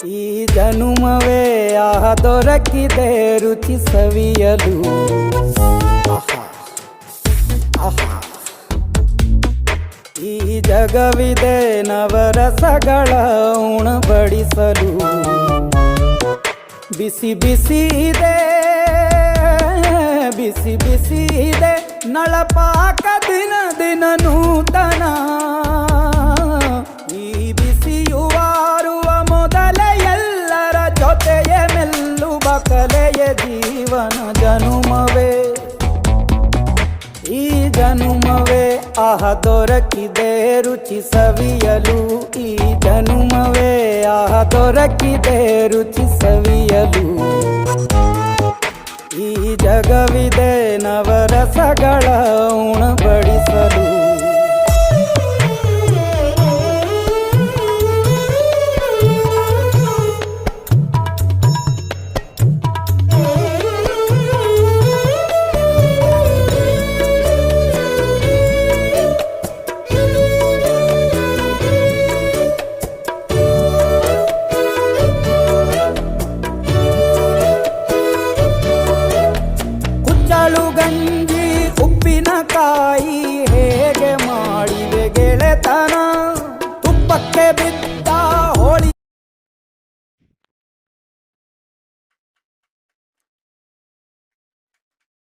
ಈ ಜನುಮವೇ ಆಹ ದೊರಕಿದೆ ರುಚಿ ಸವಿಯಲು. ಈ ಜಗವಿದೆ ನವರಸಗಳ ಉಣಬಡಿಸಲು. ಬಿಸಿ ಬಿಸಿ ಇದೆ, ಬಿಸಿ ಬಿಸಿ ಇದೆ ನಳಪಾಕ ದಿನ ದಿನ ನೂತನ. ಈ ಬಿಸಿಯುವಾರುವ ಮೊದಲೇ ಎಲ್ಲರ ಜೊತೆಯೇ ಮೆಲ್ಲುವ ಕಲೆಯ ಜೀವನ ಜನುಮವೇ. ಈ ಜನುಮವೇ ಆಹ ದೊರಕಿದೆ ರುಚಿ ಸವಿಯಲು. ಈ ಜನುಮವೇ ಆಹ ದೊರಕಿದೆ ರುಚಿ ಸವಿಯಲು. ಈ ಜಗವಿದೆ ನವರಸಗಳ ಉಣಬಡಿಸಲು.